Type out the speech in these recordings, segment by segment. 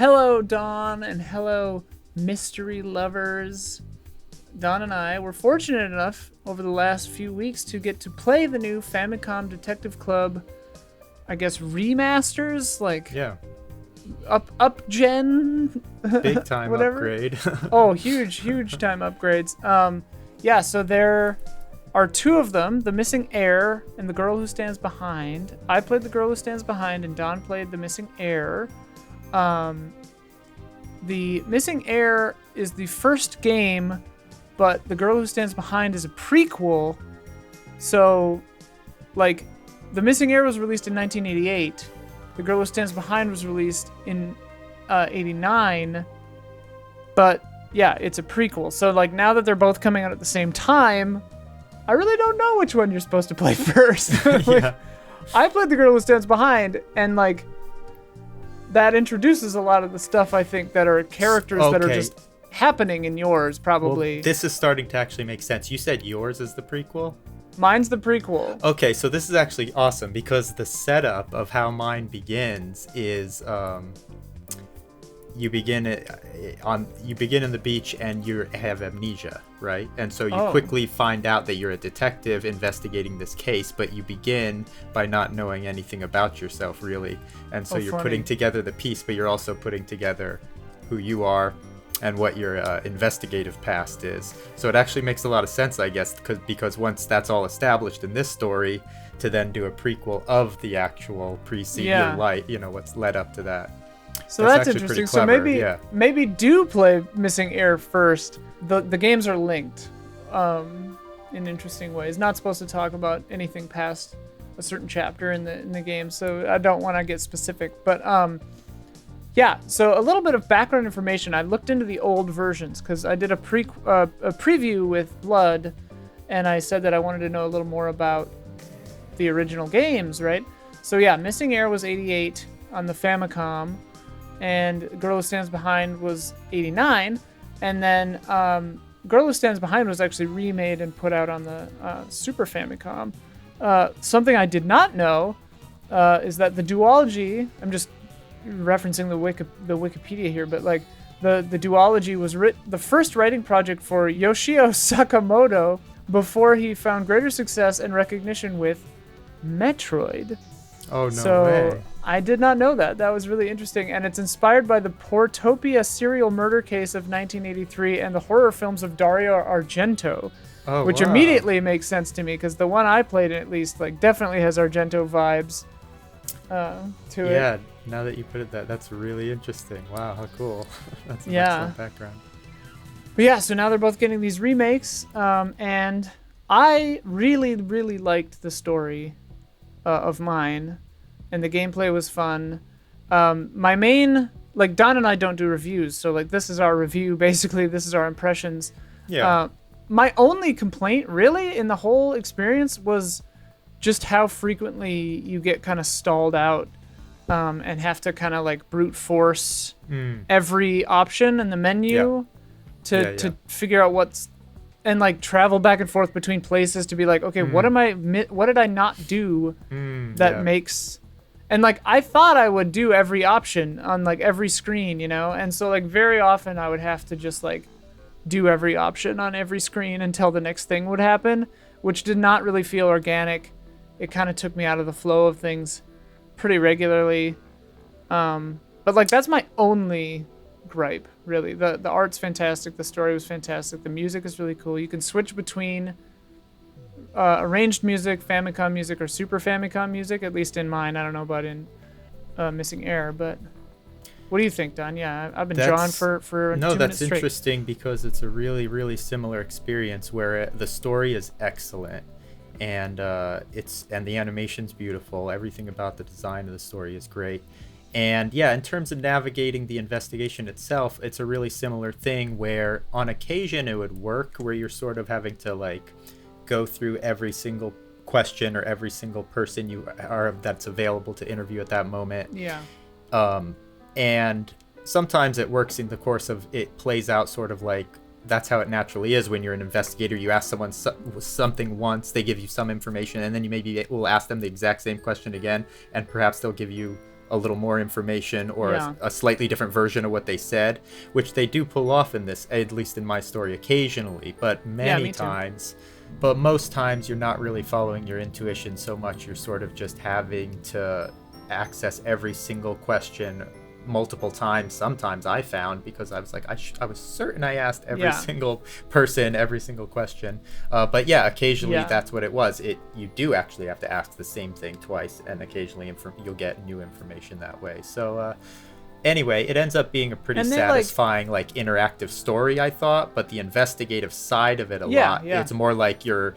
Hello, Dawn, and hello, mystery lovers. Dawn and I were fortunate enough over the last few weeks to get to play the new Famicom Detective Club, I guess, remasters, like Yeah, up gen, big time whatever. upgrade. Oh, huge time upgrades. Yeah, so there are two of them, the Missing Heir and the Girl Who Stands Behind. I played the Girl Who Stands Behind, and Dawn played the Missing Heir. Um, the Missing Heir is the first game, but the Girl Who Stands Behind is a prequel. So, like, the Missing Heir was released in 1988. The Girl Who Stands Behind was released in 89. But yeah, it's a prequel. So, like, now that they're both coming out at the same time, I really don't know which one you're supposed to play first. Like, Yeah. I played the Girl Who Stands Behind, and like that introduces a lot of the stuff I think that are characters that are Okay. just happening in yours, Well, probably. this is starting to actually make sense. You said yours is the prequel? Mine's the prequel. Okay, so this is actually awesome because the setup of how mine begins is you begin in the beach and you have amnesia, right? And so you Oh. quickly find out that you're a detective investigating this case, but you begin by not knowing anything about yourself really. And so Oh, you're funny. putting together the piece, but you're also putting together who you are and what your investigative past is. So it actually makes a lot of sense, I guess, because once that's all established in this story, to then do a prequel of the actual preceding Yeah. light, what's led up to that. So That's that's actually pretty interesting. So clever, maybe yeah. maybe do play Missing Heir first. The games are linked in interesting ways. Not supposed to talk about anything past a certain chapter in the game, so I don't want to get specific. But yeah, so a little bit of background information. I looked into the old versions because I did a preview with Blood, and I said that I wanted to know a little more about the original games, right? So yeah, Missing Heir was 88 on the Famicom, and Girl Who Stands Behind was 89, and then Girl Who Stands Behind was actually remade and put out on the Super Famicom. Something I did not know is that the duology, I'm just referencing the Wikipedia here, but like the duology was the first writing project for Yoshio Sakamoto before he found greater success and recognition with Metroid. Oh, no So way. I did not know that. That was really interesting, and it's inspired by the Portopia serial murder case of 1983 and the horror films of Dario Argento, Oh, which wow. immediately makes sense to me because the one I played, at least, like definitely has Argento vibes to it. Yeah, now that you put it that's really interesting. Wow, how cool. That's an Yeah. excellent background. But yeah, so now they're both getting these remakes, and I really liked the story of mine, and the gameplay was fun. My main, like, Don and I don't do reviews, so like this is our review. Basically, this is our impressions. Yeah. My only complaint, really, in the whole experience was just how frequently you get kind of stalled out and have to kind of like brute force every option in the menu to figure out what's, and like travel back and forth between places to be like, okay, what did I not do that makes, and like I thought I would do every option on like every screen, and so like very often I would have to just like do every option on every screen until the next thing would happen, which did not really feel organic. It kind of took me out of the flow of things pretty regularly. But like that's my only gripe, really. The art's fantastic, the story was fantastic, the music is really cool. You can switch between arranged music, Famicom music, or Super Famicom music, at least in mine. I don't know about in Missing Heir, but what do you think, Don? Yeah, I've been drawn for 2 No, minutes that's straight. interesting because it's a really similar experience where the story is excellent and and the animation's beautiful. Everything about the design of the story is great. And yeah, in terms of navigating the investigation itself, it's a really similar thing where on occasion it would work where you're sort of having to like go through every single question or every single person that's available to interview at that moment. Yeah. And sometimes it works in the course of it plays out sort of like that's how it naturally is when you're an investigator. You ask someone something once, they give you some information, and then you maybe will ask them the exact same question again, and perhaps they'll give you a little more information or Yeah. a slightly different version of what they said, which they do pull off in this, at least in my story, occasionally, but many me too. times. But most times you're not really following your intuition so much. You're sort of just having to access every single question multiple times. Sometimes I found, because I was like, I was certain I asked every single person every single question. But yeah, occasionally that's what it was. You do actually have to ask the same thing twice, and occasionally you'll get new information that way. So anyway, it ends up being a pretty satisfying like interactive story, I thought, but the investigative side of it it's more like you're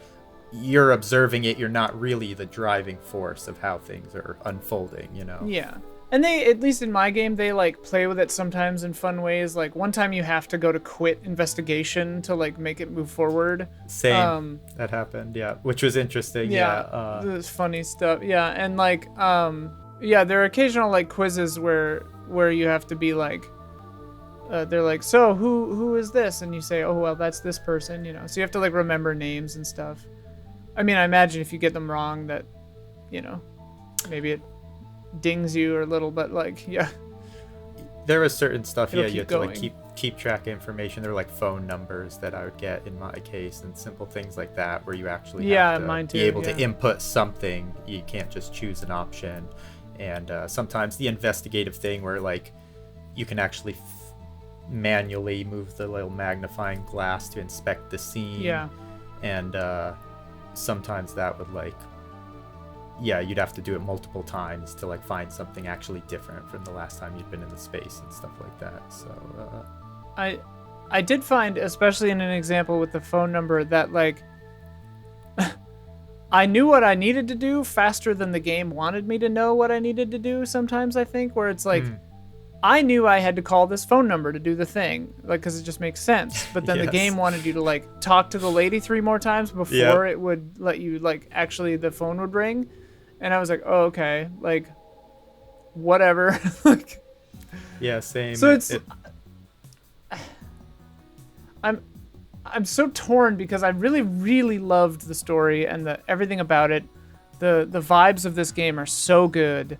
observing it. You're not really the driving force of how things are unfolding, you know. Yeah. And they, at least in my game, they like play with it sometimes in fun ways. Like one time you have to go to quit investigation to like make it move forward. Same. That happened, yeah, which was interesting. This funny stuff. Yeah, and like there are occasional like quizzes where you have to be like they're like, so who is this? And you say, oh well, that's this person, you know. So you have to like remember names and stuff. I mean, I imagine if you get them wrong that, you know, maybe it dings you or a little, but like there was certain stuff you had to going. like keep track of information. There were like phone numbers that I would get in my case and simple things like that where you actually have to mine too, be able to input something. You can't just choose an option. And sometimes the investigative thing where like you can actually manually move the little magnifying glass to inspect the scene, and sometimes that would like you'd have to do it multiple times to like find something actually different from the last time you'd been in the space and stuff like that. So I did find, especially in an example with the phone number, that like I knew what I needed to do faster than the game wanted me to know what I needed to do sometimes, I think, where it's like I knew I had to call this phone number to do the thing, like, because it just makes sense. But then the game wanted you to like talk to the lady 3 more times before it would let you like actually the phone would ring. And I was like, oh, okay, like, whatever. Like, yeah, same. So I'm so torn because I really, really loved the story and everything about it. The vibes of this game are so good.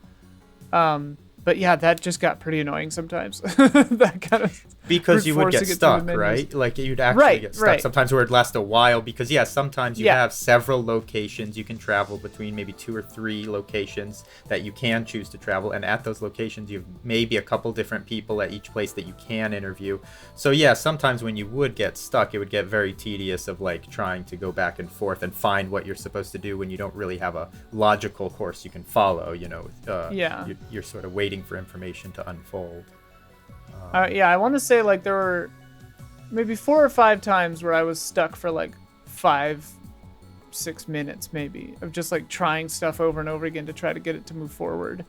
But yeah, that just got pretty annoying sometimes. That kind of because you would get stuck, right? Like you'd actually get stuck sometimes, where it'd last a while. Because sometimes you have several locations you can travel between, maybe 2 or 3 locations that you can choose to travel, and at those locations you have maybe a couple different people at each place that you can interview. So sometimes when you would get stuck, it would get very tedious of like trying to go back and forth and find what you're supposed to do when you don't really have a logical course you can follow. You know, you're sort of waiting for information to unfold. I want to say like there were maybe 4 or 5 times where I was stuck for like 5-6 minutes maybe of just like trying stuff over and over again to try to get it to move forward,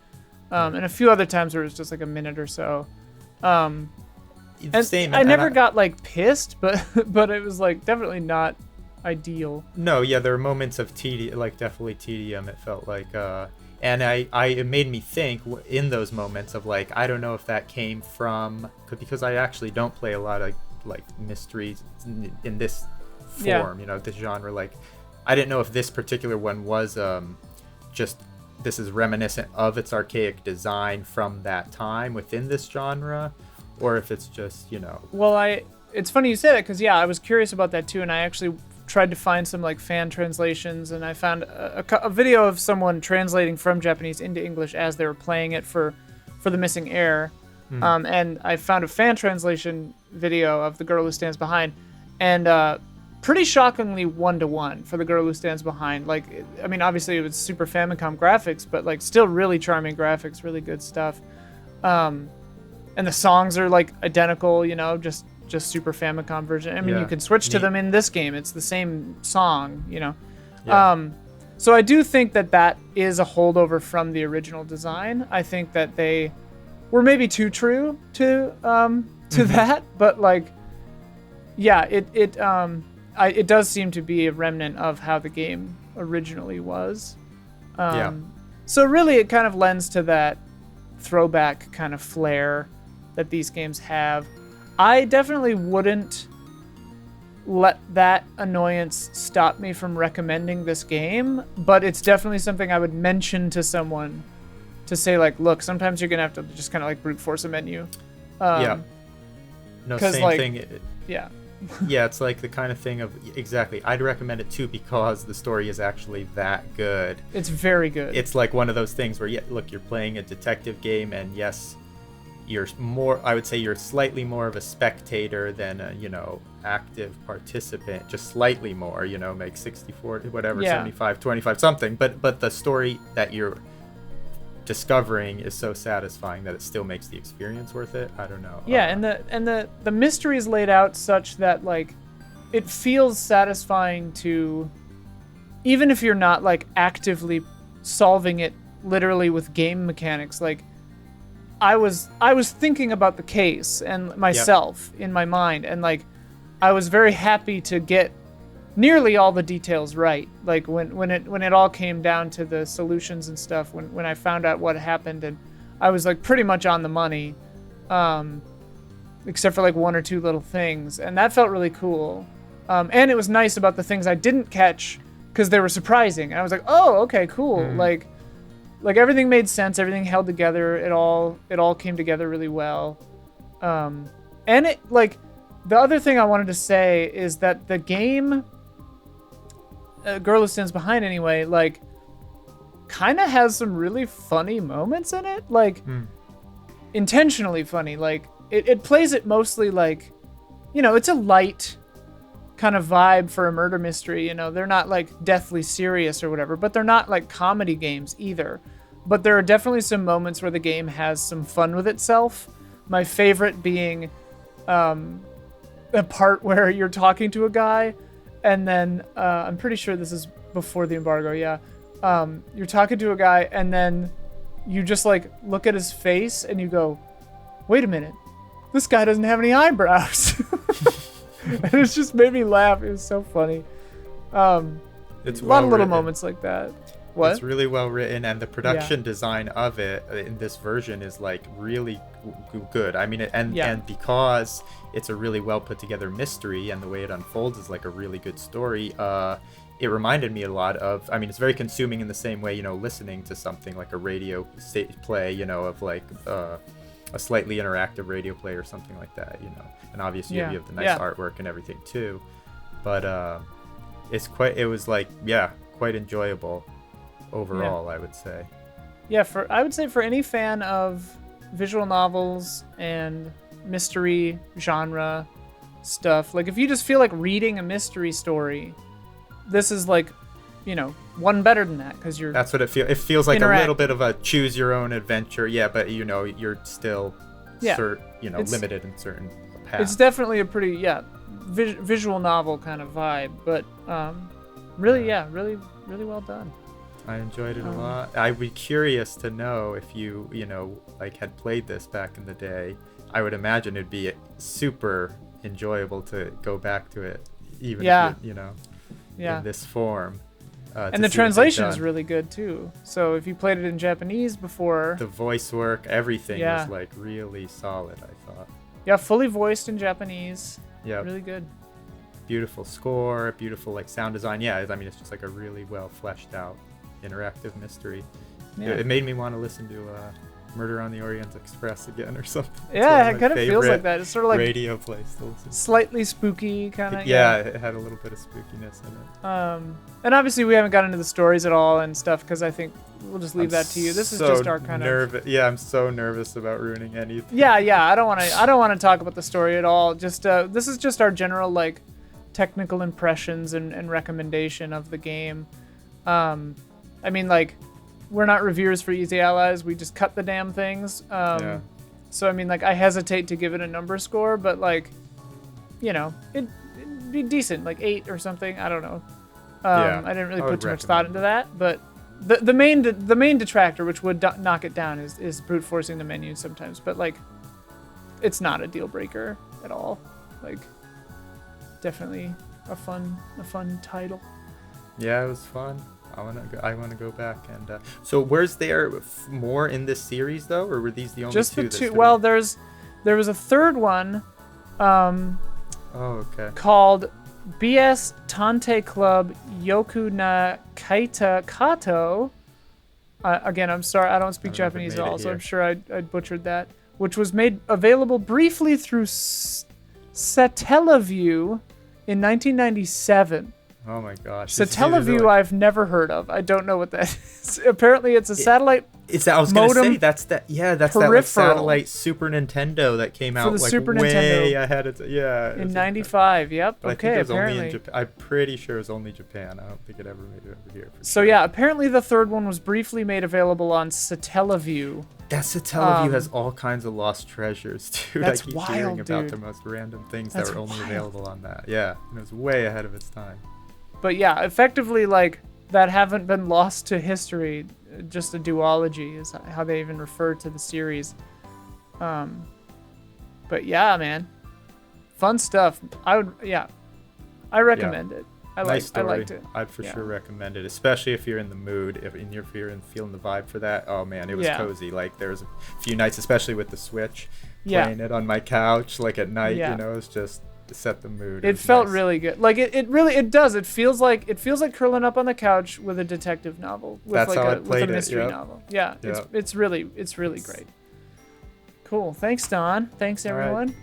and a few other times where it was just like a minute or so. And I never got like pissed, but it was like definitely not ideal. No, there were moments of tedium, like definitely tedium. It felt like and it made me think in those moments of like, I don't know if that came from, because I actually don't play a lot of like mysteries in this form, you know, this genre. Like, I didn't know if this particular one was just, this is reminiscent of its archaic design from that time within this genre, or if it's just, you know. Well, it's funny you say that, because I was curious about that too, and I actually tried to find some like fan translations, and I found a video of someone translating from Japanese into English as they were playing it for the Missing Heir, and I found a fan translation video of The Girl Who Stands Behind, and pretty shockingly 1-to-1 for The Girl Who Stands Behind. Like, I mean, obviously it was Super Famicom graphics, but like still really charming graphics, really good stuff, and the songs are like identical, you know, just Super Famicom version. I mean, you can switch to them in this game. It's the same song, you know. So I do think that is a holdover from the original design. I think that they were maybe too true to that, but like, it does seem to be a remnant of how the game originally was. So really, it kind of lends to that throwback kind of flair that these games have. I definitely wouldn't let that annoyance stop me from recommending this game, but it's definitely something I would mention to someone to say like, look, sometimes you're gonna have to just kind of like brute force a menu. Yeah. No, same like, thing. Yeah. Yeah, it's like the kind of thing of exactly. I'd recommend it too because the story is actually that good. It's very good. It's like one of those things where, yeah, look, you're playing a detective game, and yes, you're more. I would say you're slightly more of a spectator than a, active participant. Just slightly more, make 60, 40, whatever, 75, 25, something. But the story that you're discovering is so satisfying that it still makes the experience worth it. I don't know. Yeah, and the mystery is laid out such that like it feels satisfying to, even if you're not like actively solving it literally with game mechanics. Like I was thinking about the case and myself in my mind, and like I was very happy to get nearly all the details right. Like when it all came down to the solutions and stuff, when I found out what happened, and I was like pretty much on the money, except for like one or two little things, and that felt really cool. And it was nice about the things I didn't catch because they were surprising. I was like, oh, okay, cool. Like everything made sense, everything held together, it all came together really well. And it like the other thing I wanted to say is that the game, Girl Who Stands Behind anyway, like kind of has some really funny moments in it, like intentionally funny. Like it plays it mostly like, it's a light kind of vibe for a murder mystery. They're not like deathly serious or whatever, but they're not like comedy games either. But there are definitely some moments where the game has some fun with itself. My favorite being a part where you're talking to a guy, and then I'm pretty sure this is before the embargo. Yeah, you're talking to a guy, and then you just like look at his face, and you go, "Wait a minute, this guy doesn't have any eyebrows." And it just made me laugh. It was so funny. It's a lot of little written. Moments like that. What? It's really well written, and the production design of it in this version is like really good. I mean, and because it's a really well put together mystery, and the way it unfolds is like a really good story. It reminded me a lot of. I mean, it's very consuming in the same way, listening to something like a radio play, of like a slightly interactive radio play or something like that, And obviously you have the nice artwork and everything too, but it was like quite enjoyable overall. I would say. Yeah, I would say for any fan of visual novels and mystery genre stuff, like if you just feel like reading a mystery story, this is like, one better than that, because you're. That's what it feels. It feels like a little bit of a choose your own adventure. Yeah, but you're still, limited in certain paths. It's definitely a pretty visual novel kind of vibe, but really really well done. I enjoyed it a lot. I'd be curious to know if you had played this back in the day. I would imagine it'd be super enjoyable to go back to it, even if in this form. And the translation is really good too. So if you played it in Japanese before, the voice work, everything was like really solid, I thought. Yeah, fully voiced in Japanese. Yeah, really good. Beautiful score, beautiful like sound design. Yeah, I mean it's just like a really well fleshed out interactive mystery. Yeah. It made me want to listen to Murder on the Orient Express again or something. Yeah, it kind of feels like that. It's sort of like radio place to listen. Slightly spooky kind of. Yeah, it had a little bit of spookiness in it. And obviously we haven't gotten into the stories at all and stuff because I think we'll just leave that to you. This is just our kind of. Yeah, I'm so nervous about ruining anything. Yeah, I don't want to talk about the story at all. Just this is just our general like technical impressions and recommendation of the game. I mean, like, we're not reviewers for Easy Allies. We just cut the damn things. So, I mean, like, I hesitate to give it a number score, but, like, it'd be decent, like 8 or something. I don't know. I didn't really put too much thought into that. But the main detractor, which would knock it down, is brute forcing the menu sometimes. But, like, it's not a deal breaker at all. Like, definitely a fun title. Yeah, it was fun. I want to go back and so where's there more in this series though, or were these the only just two? Just the two. Well, there was a third one. Called BS Tante Club Yoku na Kaita Kato. Again, I'm sorry, I don't speak I don't know if it Japanese at made it all, so I'm here. sure I butchered that. Which was made available briefly through Satellaview in 1997. Oh my gosh. Satellaview I've never heard of. I don't know what that is. Apparently it's a satellite I was gonna modem say that's that like peripheral satellite Super Nintendo that came out the like Super way Nintendo ahead of in 95. Yep. But I Okay, think it was apparently. only in Japan. I'm pretty sure it was only Japan. I don't think it ever made it over here. So yeah, apparently the third one was briefly made available on Satellaview. That Satellaview has all kinds of lost treasures, dude. That's I keep wild, hearing about dude. the most random things That's that were only wild. available on that. Yeah, and it was way ahead of its time. But yeah, effectively like that haven't been lost to history. Just a duology is how they even refer to the series. But yeah, man, fun stuff. I recommend it. I liked it. I'd for sure recommend it, especially if you're in the mood, if you're feeling the vibe for that. Oh man, it was cozy. Like there was a few nights, especially with the Switch, playing it on my couch, like at night. You know, it's just to set the mood. It felt really good. Like it does. It feels like curling up on the couch with a detective novel, with That's how I played with a mystery novel. Yeah, it's really great. Cool. Thanks, Don. Thanks, everyone.